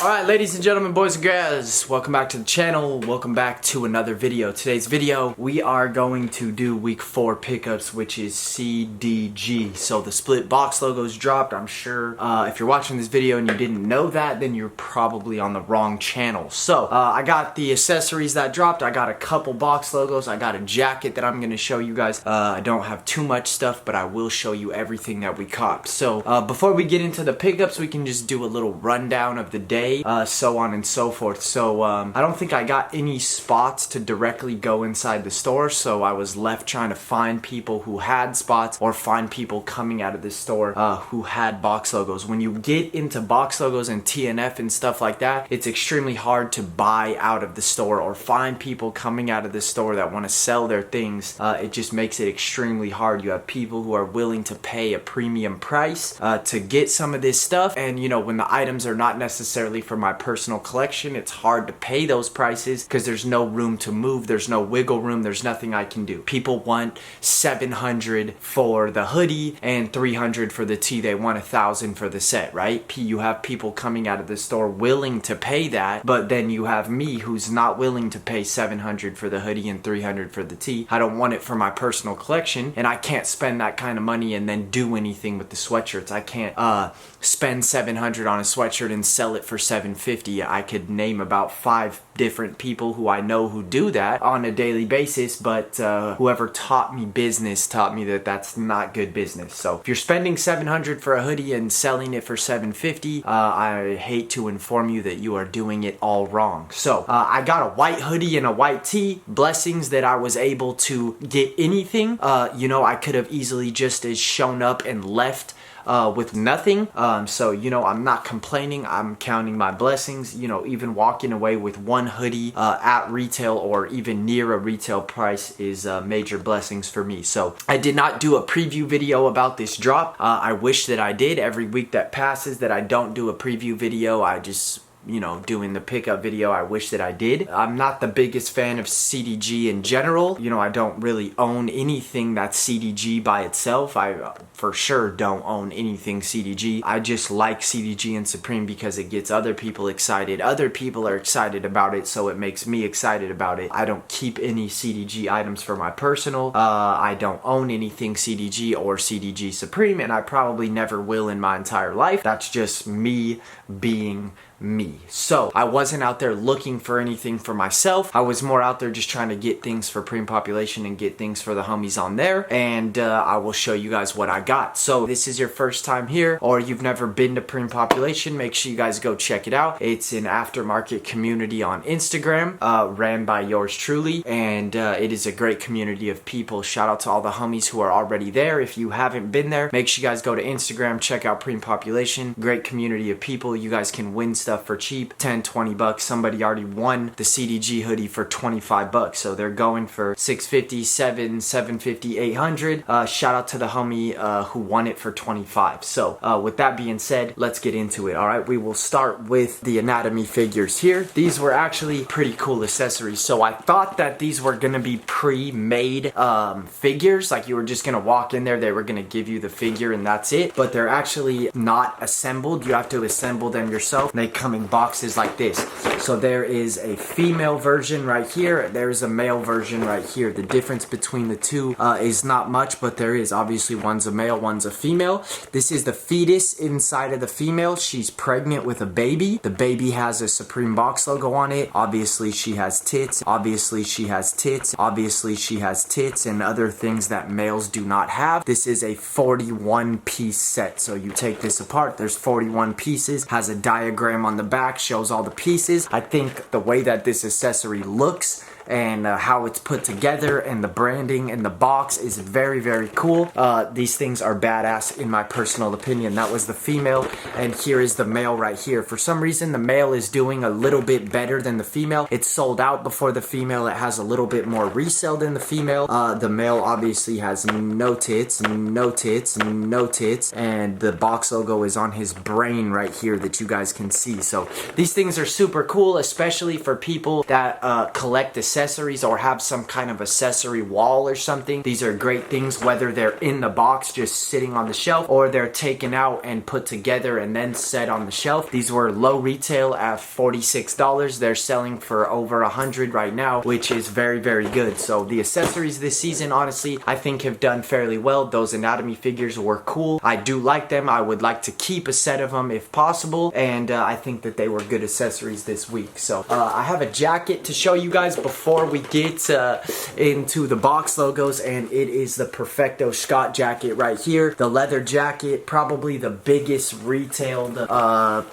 Alright, ladies and gentlemen, boys and girls, welcome back to the channel. Welcome back to another video. Today's video, we are going to do week 4 pickups, which is CDG. So the split box logos dropped. I'm sure if you're watching this video and you didn't know that, then you're probably on the wrong channel. So I got the accessories that dropped. I got a couple box logos. I got a jacket that I'm going to show you guys. I don't have too much stuff, but I will show you everything that we copped. So before we get into the pickups, we can just do a little rundown of the day. So on and so forth. So I don't think I got any spots to directly go inside the store, so I was left trying to find people who had spots or find people coming out of the store who had box logos. When you get into box logos and TNF and stuff like that, it's extremely hard to buy out of the store or find people coming out of the store that want to sell their things. It just makes it extremely hard. You have people who are willing to pay a premium price to get some of this stuff, and you know, when the items are not necessarily for my personal collection, it's hard to pay those prices because there's no room to move, there's no wiggle room, there's nothing I can do. People want $700 for the hoodie and $300 for the tee. They want $1,000 for the set, right? You have people coming out of the store willing to pay that, but then you have me who's not willing to pay $700 for the hoodie and $300 for the tee. I don't want it for my personal collection, and I can't spend that kind of money and then do anything with the sweatshirts. I can't spend $700 on a sweatshirt and sell it for $750. I could name about 5 different people who I know who do that on a daily basis, but whoever taught me business taught me that that's not good business. So if you're spending $700 for a hoodie and selling it for $750, I hate to inform you that you are doing it all wrong. So I got a white hoodie and a white tee. Blessings that I was able to get anything. You know, I could have easily just as shown up and left with nothing. So, you know, I'm not complaining. I'm counting my blessings. You know, even walking away with one hoodie at retail or even near a retail price is major blessings for me. So I did not do a preview video about this drop. I wish that I did. Every week that passes that I don't do a preview video, I just, you know, doing the pickup video, I wish that I did. I'm not the biggest fan of CDG in general. You know, I don't really own anything that's CDG by itself. I for sure don't own anything CDG. I just like CDG and Supreme because it gets other people excited. Other people are excited about it, so it makes me excited about it. I don't keep any CDG items for my personal. I don't own anything CDG or CDG Supreme, and I probably never will in my entire life. That's just me being me. So I wasn't out there looking for anything for myself. I was more out there just trying to get things for premepopulation and get things for the homies on there, and I will show you guys what I got. So this is your first time here or you've never been to premepopulation, make sure you guys go check it out. It's an aftermarket community on Instagram, ran by yours truly, and it is a great community of people. Shout out to all the homies who are already there. If you haven't been there, make sure you guys go to Instagram, check out premepopulation. Great community of people. You guys can win stuff for cheap, 10-20 bucks. Somebody already won the CDG hoodie for 25 bucks, so they're going for 650, 750, 800. Shout out to the homie who won it for 25. So with that being said, let's get into it. All right, we will start with the anatomy figures here. These were actually pretty cool accessories. So I thought that these were gonna be pre-made figures, like you were just gonna walk in there, they were gonna give you the figure and that's it, but they're actually not assembled. You have to assemble them yourself. They come in boxes like this. So there is a female version right here, there's a male version right here. The difference between the two is not much, but there is. Obviously one's a male, one's a female. This is the fetus inside of the female. She's pregnant with a baby. The baby has a Supreme box logo on it. Obviously she has tits. Obviously she has tits. Obviously she has tits and other things that males do not have. This is a 41 piece set. So you take this apart, there's 41 pieces, has a diagram on the back, shows all the pieces. I think the way that this accessory looks and how it's put together and the branding and the box is very, very cool. These things are badass in my personal opinion. That was the female, and here is the male right here. For some reason the male is doing a little bit better than the female. It's sold out before the female. It has a little bit more resale than the female. The male obviously has no tits, no tits, no tits, and the box logo is on his brain right here that you guys can see. So these things are super cool, especially for people that collect the accessories or have some kind of accessory wall or something, these are great things, whether they're in the box just sitting on the shelf or they're taken out and put together and then set on the shelf. These were low retail at $46. They're selling for over $100 right now, which is very, very good. So the accessories this season, honestly, I think have done fairly well. Those anatomy figures were cool. I do like them. I would like to keep a set of them if possible, and I think that they were good accessories this week. So I have a jacket to show you guys before we get into the box logos, and it is the Perfecto Scott jacket right here. The leather jacket, probably the biggest retailed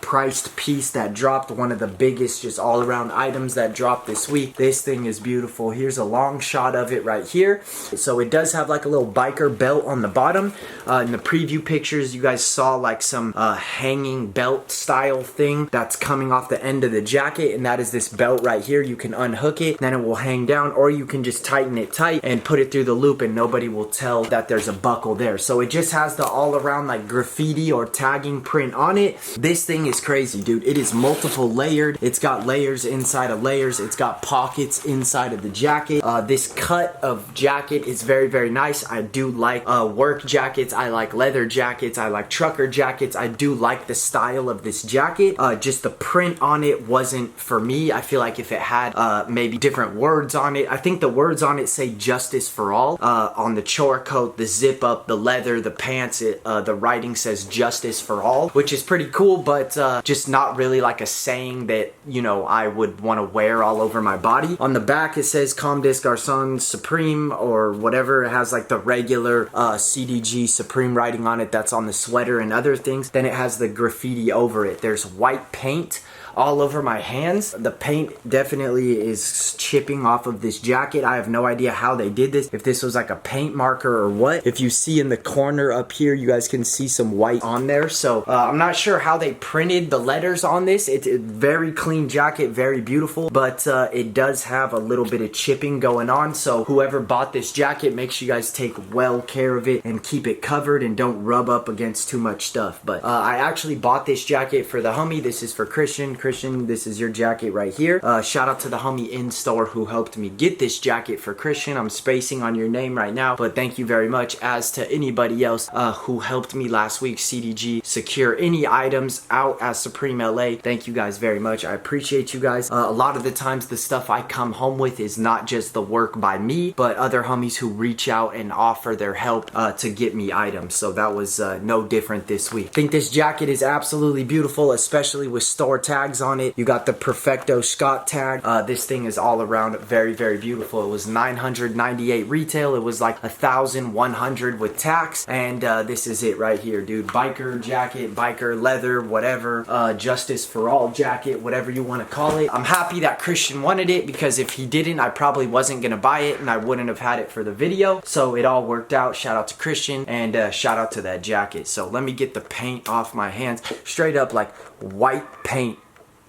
priced piece that dropped, one of the biggest just all around items that dropped this week. This thing is beautiful. Here's a long shot of it right here. So it does have like a little biker belt on the bottom. In the preview pictures you guys saw like some hanging belt style thing that's coming off the end of the jacket, and that is this belt right here. You can unhook it, then it will hang down, or you can just tighten it tight and put it through the loop and nobody will tell that there's a buckle there. So it just has the all around like graffiti or tagging print on it. This thing is crazy, dude. It is multiple layered. It's got layers inside of layers. It's got pockets inside of the jacket. This cut of jacket is very, very nice. I do like work jackets. I like leather jackets. I like trucker jackets. I do like the style of this jacket. Just the print on it wasn't for me. I feel like if it had maybe different words on it. I think the words on it say justice for all. On the chore coat, the zip up, the leather, the pants, the writing says justice for all, which is pretty cool, but just not really like a saying that, you know, I would want to wear all over my body. On the back it says Comme des Garçons Supreme or whatever. It has like the regular CDG Supreme writing on it that's on the sweater and other things. Then it has the graffiti over it. There's white paint all over my hands. The paint definitely is chipping off of this jacket. I have no idea how they did this, if this was like a paint marker or what. If you see in the corner up here, you guys can see some white on there. So I'm not sure how they printed the letters on this. It's a very clean jacket, very beautiful, but it does have a little bit of chipping going on. So whoever bought this jacket, make sure you guys take well care of it and keep it covered and don't rub up against too much stuff. But I actually bought this jacket for the homie. This is for Christian. Christian, this is your jacket right here. Shout out to the homie in store who helped me get this jacket for Christian. I'm spacing on your name right now, but thank you very much. As to anybody else who helped me last week, CDG, secure any items out at Supreme LA, thank you guys very much. I appreciate you guys. A lot of the times the stuff I come home with is not just the work by me, but other homies who reach out and offer their help to get me items. So that was no different this week. I think this jacket is absolutely beautiful, especially with store tags on it. You got the Perfecto Scott tag. This thing is all around very, very beautiful. It was $998 retail. It was like $1,100 with tax, and this is it right here, dude. Biker jacket, biker leather, whatever, justice for all jacket, whatever you want to call it. I'm happy that Christian wanted it, because if he didn't, I probably wasn't gonna buy it and I wouldn't have had it for the video. So it all worked out. Shout out to Christian, and shout out to that jacket. So let me get the paint off my hands. Straight up like white paint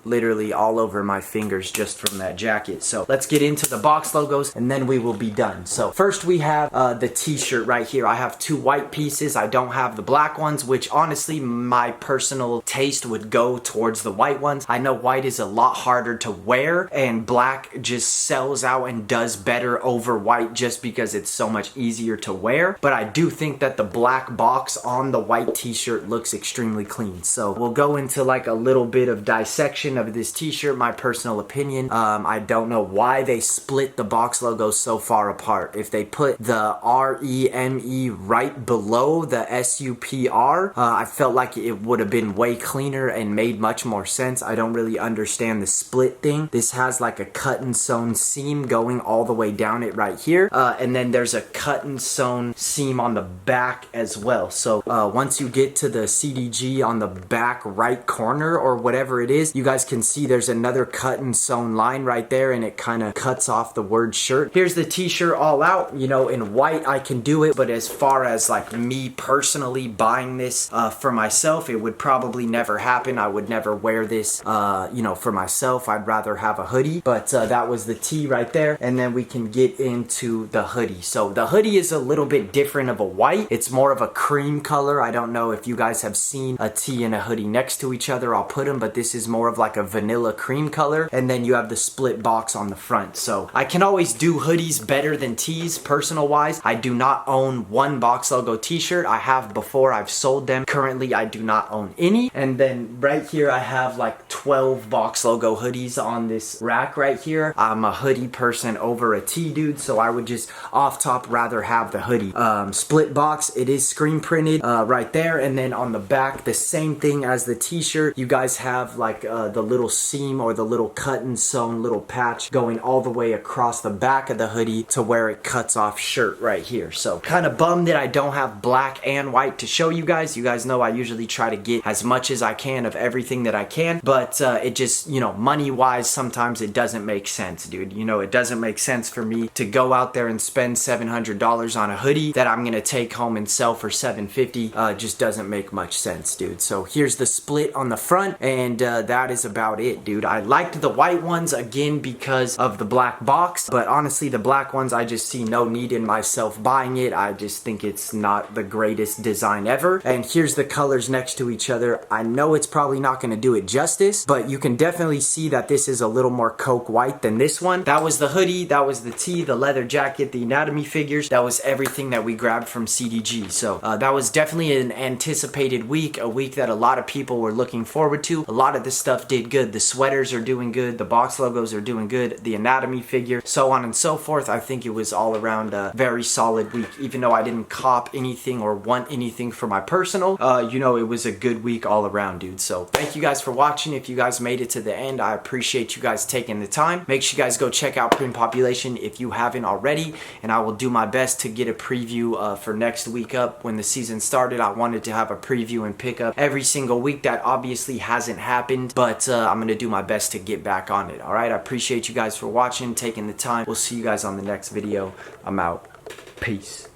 literally all over my fingers just from that jacket. So let's get into the box logos and then we will be done. So first we have the t-shirt right here. I have two white pieces. I don't have the black ones, which honestly my personal taste would go towards the white ones. I know white is a lot harder to wear and black just sells out and does better over white just because it's so much easier to wear. But I do think that the black box on the white t-shirt looks extremely clean. So we'll go into like a little bit of dissection of this t-shirt, my personal opinion. I don't know why they split the box logo so far apart. If they put the R-E-M-E right below the S-U-P-R, I felt like it would have been way cleaner and made much more sense. I don't really understand the split thing. This has like a cut and sewn seam going all the way down it right here, and then there's a cut and sewn seam on the back as well. So once you get to the CDG on the back right corner or whatever it is, you guys can see there's another cut and sewn line right there, and it kind of cuts off the word shirt. Here's the t-shirt all out. You know, in white I can do it, but as far as like me personally buying this for myself, it would probably never happen. I would never wear this you know, for myself. I'd rather have a hoodie. But that was the tee right there, and then we can get into the hoodie. So the hoodie is a little bit different of a white. It's more of a cream color. I don't know if you guys have seen a tee and a hoodie next to each other. I'll put them, but this is more of like like a vanilla cream color, and then you have the split box on the front. So I can always do hoodies better than tees personal wise. I do not own one Box Logo t-shirt. I have before, I've sold them. Currently I do not own any. And then right here I have like 12 Box Logo hoodies on this rack right here. I'm a hoodie person over a tee dude, so I would just off top rather have the hoodie. Split box, it is screen printed right there, and then on the back the same thing as the t-shirt. You guys have like the little seam or the little cut and sewn little patch going all the way across the back of the hoodie to where it cuts off shirt right here. So kind of bummed that I don't have black and white to show you guys. You guys know I usually try to get as much as I can of everything that I can, but it just, you know, money wise sometimes it doesn't make sense, dude. You know, it doesn't make sense for me to go out there and spend $700 on a hoodie that I'm gonna take home and sell for $750. Just doesn't make much sense, dude. So here's the split on the front, and that is about it, dude. I liked the white ones again because of the black box, but honestly the black ones I just see no need in myself buying it. I just think it's not the greatest design ever. And here's the colors next to each other. I know it's probably not gonna do it justice, but you can definitely see that this is a little more coke white than this one. That was the hoodie, that was the tee, the leather jacket, the anatomy figures. That was everything that we grabbed from CDG. So that was definitely an anticipated week, a week that a lot of people were looking forward to. A lot of this stuff did good. The sweaters are doing good, the box logos are doing good, the anatomy figure, so on and so forth. I think it was all around a very solid week. Even though I didn't cop anything or want anything for my personal, you know, it was a good week all around, dude. So thank you guys for watching. If you guys made it to the end, I appreciate you guys taking the time. Make sure you guys go check out Premepopulation if you haven't already, and I will do my best to get a preview for next week up. When the season started, I wanted to have a preview and pick up every single week. That obviously hasn't happened, but I'm gonna do my best to get back on it. All right, I appreciate you guys for watching, taking the time. We'll see you guys on the next video. I'm out. Peace.